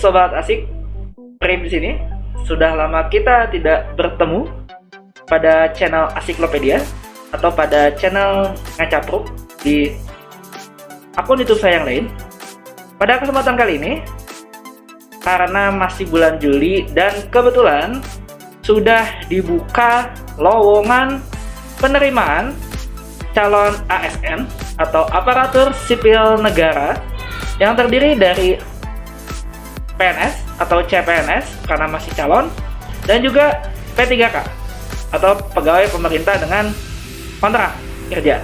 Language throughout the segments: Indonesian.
sobat asik, Prim di sini. Sudah lama kita tidak bertemu pada channel Asiklopedia atau pada channel Ngacapruk di akun YouTube saya yang lain. Pada kesempatan kali ini, karena masih bulan Juli dan kebetulan sudah dibuka lowongan penerimaan calon ASN atau aparatur sipil negara yang terdiri dari PNS atau CPNS karena masih calon, dan juga P3K atau pegawai pemerintah dengan kontrak kerja.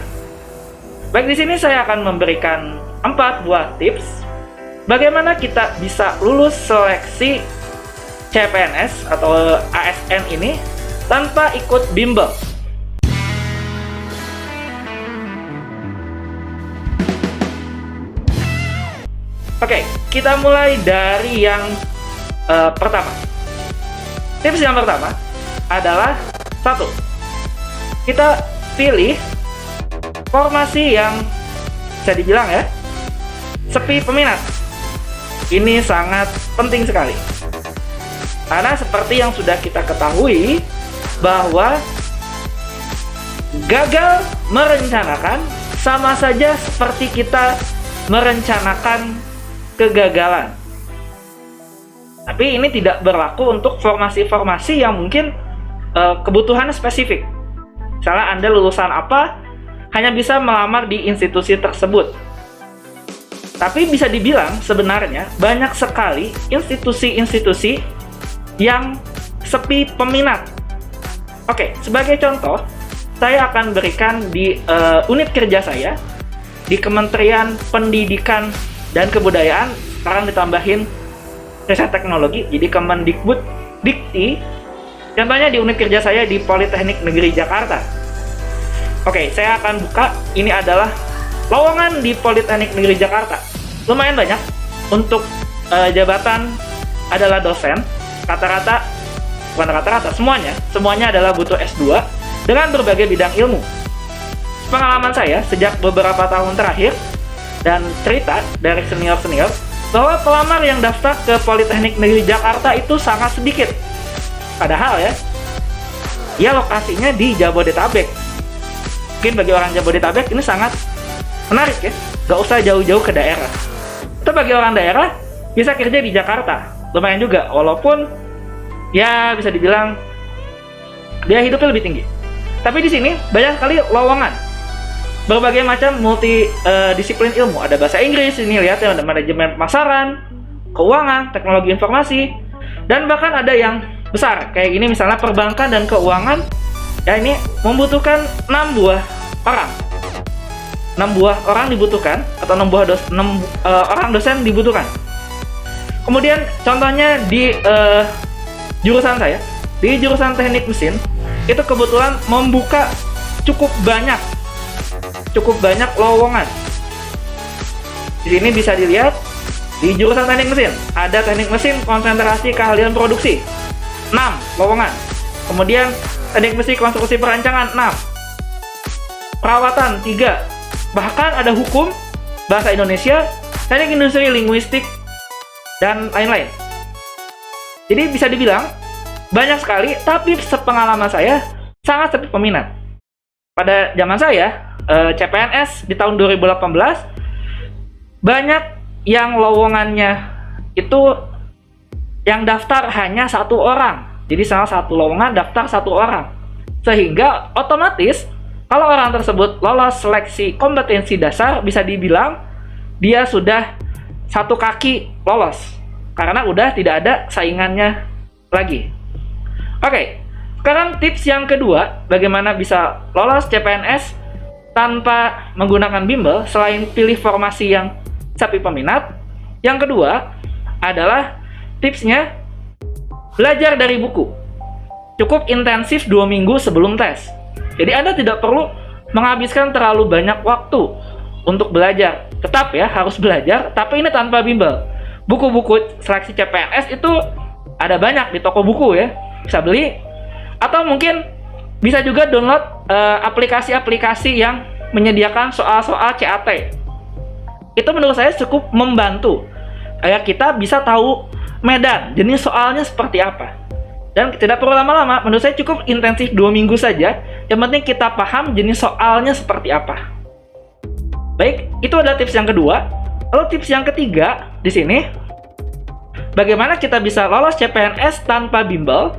Baik, di sini saya akan memberikan 4 buah tips bagaimana kita bisa lulus seleksi CPNS atau ASN ini tanpa ikut bimbel. Oke, kita mulai dari yang pertama. Tips yang pertama adalah 1. Kita pilih formasi yang bisa dibilang ya sepi peminat. Ini sangat penting sekali. Karena seperti yang sudah kita ketahui bahwa gagal merencanakan sama saja seperti kita merencanakan kegagalan. Tapi ini tidak berlaku untuk formasi-formasi yang mungkin kebutuhan spesifik. Misalnya Anda lulusan apa, hanya bisa melamar di institusi tersebut. Tapi bisa dibilang sebenarnya banyak sekali institusi-institusi yang sepi peminat. Oke, sebagai contoh, saya akan berikan di unit kerja saya di Kementerian Pendidikan dan Kebudayaan, sekarang ditambahin riset teknologi, jadi Kemendikbud Dikti. Contohnya di unit kerja saya di Politeknik Negeri Jakarta. Oke, saya akan buka, ini adalah lowongan di Politeknik Negeri Jakarta. Lumayan banyak untuk jabatan adalah dosen. Rata-rata, bukan rata-rata, semuanya adalah butuh S2 dengan berbagai bidang ilmu. Pengalaman saya sejak beberapa tahun terakhir dan cerita dari senior-senior bahwa pelamar yang daftar ke Politeknik Negeri Jakarta itu sangat sedikit. Padahal ya lokasinya di Jabodetabek. Mungkin bagi orang Jabodetabek ini sangat menarik ya, gak usah jauh-jauh ke daerah. Itu bagi orang daerah bisa kerja di Jakarta, lumayan juga, walaupun ya bisa dibilang biaya hidupnya lebih tinggi. Tapi di sini banyak sekali lowongan berbagai macam multi-disiplin ilmu. Ada bahasa Inggris, ini lihat ya, ada manajemen pemasaran, keuangan, teknologi informasi, dan bahkan ada yang besar kayak ini misalnya perbankan dan keuangan. Ya, ini membutuhkan 6 buah orang. 6 buah orang dibutuhkan, atau 6 orang dosen dibutuhkan. Kemudian contohnya di jurusan saya, di jurusan teknik mesin, itu kebetulan membuka cukup banyak lowongan. Di sini bisa dilihat di jurusan teknik mesin ada teknik mesin konsentrasi keahlian produksi 6 lowongan. Kemudian teknik mesin konstruksi perancangan 6, perawatan 3, bahkan ada hukum, bahasa Indonesia, teknik industri linguistik, dan lain-lain. Jadi bisa dibilang banyak sekali, tapi sepengalaman saya sangat sepi peminat. Pada zaman saya CPNS di tahun 2018 banyak yang lowongannya itu yang daftar hanya 1 orang. Jadi salah satu lowongan daftar 1 orang, sehingga otomatis kalau orang tersebut lolos seleksi kompetensi dasar, bisa dibilang dia sudah 1 kaki lolos karena udah tidak ada saingannya lagi. Oke, sekarang tips yang kedua, bagaimana bisa lolos CPNS tanpa menggunakan bimbel selain pilih formasi yang sepi peminat. Yang kedua adalah tipsnya belajar dari buku. Cukup intensif 2 minggu sebelum tes. Jadi Anda tidak perlu menghabiskan terlalu banyak waktu untuk belajar. Tetap ya harus belajar, tapi ini tanpa bimbel. Buku-buku seleksi CPNS itu ada banyak di toko buku ya, bisa beli. Atau mungkin bisa juga download aplikasi-aplikasi yang menyediakan soal-soal CAT. Itu menurut saya cukup membantu agar kita bisa tahu medan, jenis soalnya seperti apa. Dan tidak perlu lama-lama, menurut saya cukup intensif 2 minggu saja. Yang penting kita paham jenis soalnya seperti apa. Baik, itu adalah tips yang kedua. Lalu tips yang ketiga di sini, bagaimana kita bisa lolos CPNS tanpa bimbel?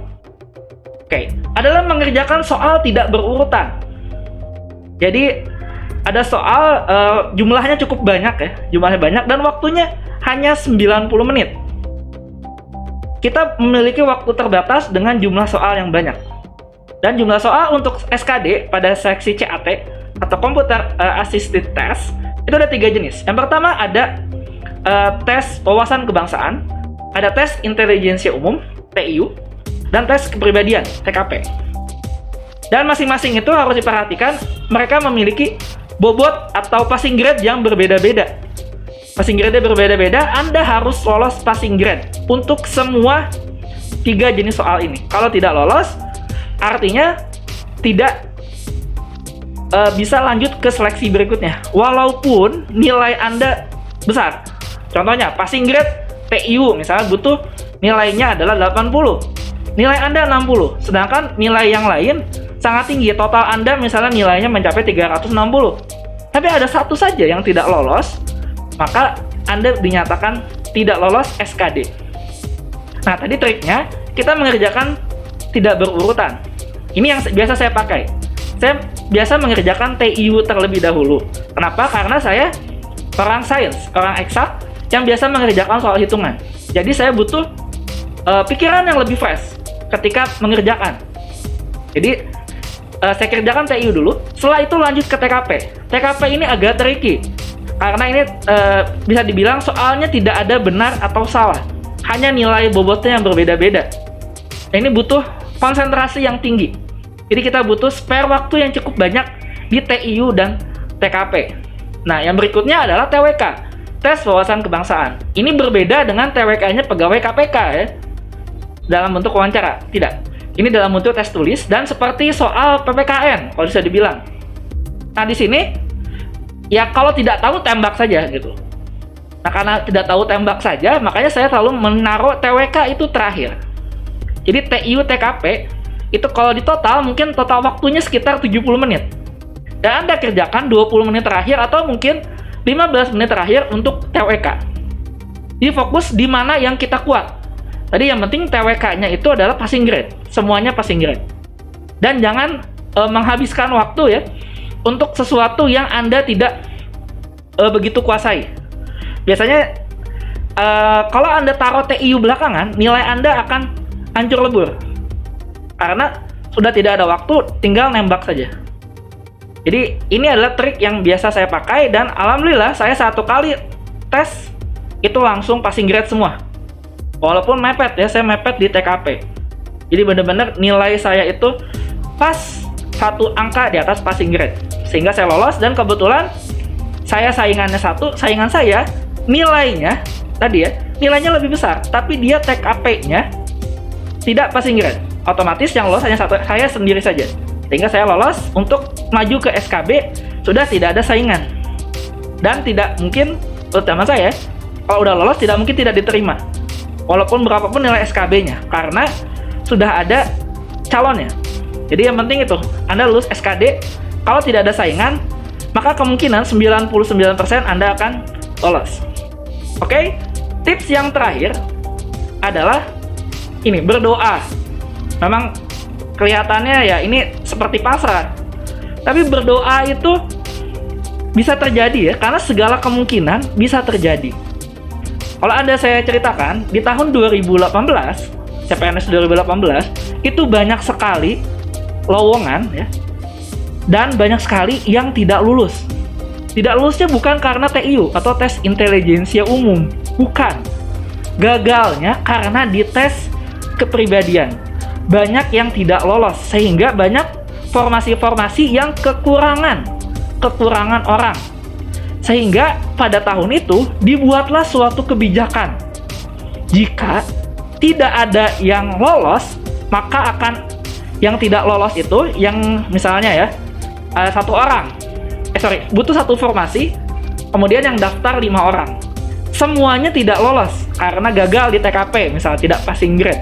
Oke, adalah mengerjakan soal tidak berurutan. Jadi ada soal jumlahnya cukup banyak ya, jumlahnya banyak dan waktunya hanya 90 menit. Kita memiliki waktu terbatas dengan jumlah soal yang banyak. Dan jumlah soal untuk SKD pada seksi CAT atau Computer Assisted Test itu ada 3 jenis. Yang pertama ada tes wawasan kebangsaan, ada tes intelijensia umum (TIU), dan tes kepribadian (TKP). Dan masing-masing itu harus diperhatikan, mereka memiliki bobot atau passing grade yang berbeda-beda. Passing grade berbeda-beda, Anda harus lolos passing grade untuk semua 3 jenis soal ini. Kalau tidak lolos, artinya tidak bisa lanjut ke seleksi berikutnya. Walaupun nilai Anda besar. Contohnya, passing grade TIU misalnya butuh nilainya adalah 80. Nilai Anda 60, sedangkan nilai yang lain sangat tinggi. Total Anda misalnya nilainya mencapai 360. Tapi ada satu saja yang tidak lolos, maka Anda dinyatakan tidak lolos SKD. Nah, tadi triknya kita mengerjakan tidak berurutan. Ini yang biasa saya pakai. Saya biasa mengerjakan TIU terlebih dahulu. Kenapa? Karena saya orang sains, orang eksak yang biasa mengerjakan soal hitungan. Jadi saya butuh pikiran yang lebih fresh ketika mengerjakan. Jadi saya kerjakan TIU dulu, setelah itu lanjut ke TKP. TKP ini agak tricky, karena ini bisa dibilang soalnya tidak ada benar atau salah, hanya nilai bobotnya yang berbeda-beda. Ini butuh konsentrasi yang tinggi. Jadi kita butuh spare waktu yang cukup banyak di TIU dan TKP. Nah, yang berikutnya adalah TWK, tes wawasan kebangsaan. Ini berbeda dengan TWK-nya pegawai KPK ya, dalam bentuk wawancara. Tidak, ini dalam bentuk tes tulis dan seperti soal PPKN kalau bisa dibilang. Nah, di sini ya kalau tidak tahu tembak saja gitu. Nah, karena tidak tahu tembak saja, makanya saya selalu menaruh TWK itu terakhir. Jadi TIU TKP itu kalau di total mungkin total waktunya sekitar 70 menit. Dan Anda kerjakan 20 menit terakhir atau mungkin 15 menit terakhir untuk TWK. Jadi fokus di mana yang kita kuat. Tadi yang penting TWK-nya itu adalah passing grade. Semuanya passing grade. Dan jangan menghabiskan waktu ya untuk sesuatu yang Anda tidak begitu kuasai. Biasanya kalau Anda taruh TIU belakangan, nilai Anda akan hancur lebur. Karena sudah tidak ada waktu, tinggal nembak saja. Jadi ini adalah trik yang biasa saya pakai dan alhamdulillah saya 1 kali tes itu langsung passing grade semua. Walaupun mepet ya, saya mepet di TKP. Jadi benar-benar nilai saya itu pas 1 angka di atas passing grade. Sehingga saya lolos dan kebetulan saya saingannya saingan saya nilainya tadi ya, nilainya lebih besar, tapi dia TKP-nya tidak passing grade. Otomatis yang lolos hanya saya sendiri saja. Sehingga saya lolos untuk maju ke SKB, sudah tidak ada saingan. Dan tidak mungkin, terutama saya, kalau udah lolos tidak mungkin tidak diterima. Walaupun berapapun nilai SKB-nya, karena sudah ada calonnya. Jadi yang penting itu, Anda lulus SKD, kalau tidak ada saingan, maka kemungkinan 99% Anda akan lolos. Oke, tips yang terakhir adalah ini, berdoa. Memang kelihatannya ya ini seperti pasrah, tapi berdoa itu bisa terjadi ya, karena segala kemungkinan bisa terjadi. Kalau Anda saya ceritakan, di tahun 2018, CPNS 2018, itu banyak sekali lowongan ya, dan banyak sekali yang tidak lulus. Tidak lulusnya bukan karena TIU atau tes intelijensia umum, bukan. Gagalnya karena di tes kepribadian. Banyak yang tidak lolos, sehingga banyak formasi-formasi yang kekurangan orang. Sehingga pada tahun itu dibuatlah suatu kebijakan. Jika tidak ada yang lolos, maka akan yang tidak lolos itu, yang misalnya ya, butuh 1 formasi, kemudian yang daftar 5 orang. Semuanya tidak lolos karena gagal di TKP, misalnya tidak passing grade.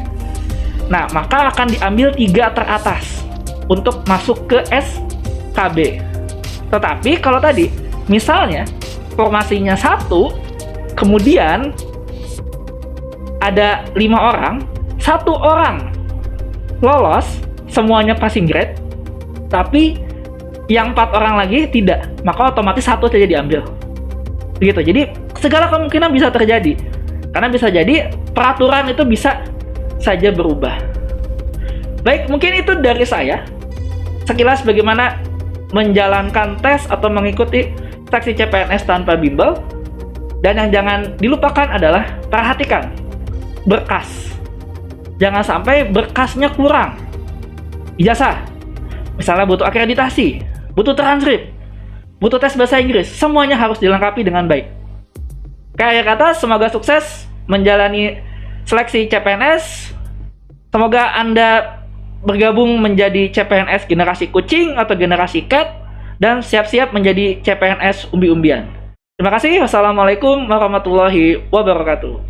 Nah, maka akan diambil 3 teratas untuk masuk ke SKB. Tetapi kalau tadi, misalnya formasinya 1, kemudian ada 5 orang, 1 orang lolos, semuanya passing grade, tapi yang 4 orang lagi tidak, maka otomatis 1 saja diambil. Begitu. Jadi segala kemungkinan bisa terjadi. Karena bisa jadi peraturan itu bisa saja berubah. Baik, mungkin itu dari saya. Sekilas bagaimana menjalankan tes atau mengikuti seleksi CPNS tanpa bimbel. Dan yang jangan dilupakan adalah perhatikan berkas. Jangan sampai berkasnya kurang. Ijazah, misalnya butuh akreditasi, butuh transkrip, butuh tes bahasa Inggris, semuanya harus dilengkapi dengan baik. Kayak kata, semoga sukses menjalani seleksi CPNS. Semoga Anda bergabung menjadi CPNS generasi kucing atau generasi cat, dan siap-siap menjadi CPNS umbi-umbian. Terima kasih. Wassalamualaikum warahmatullahi wabarakatuh.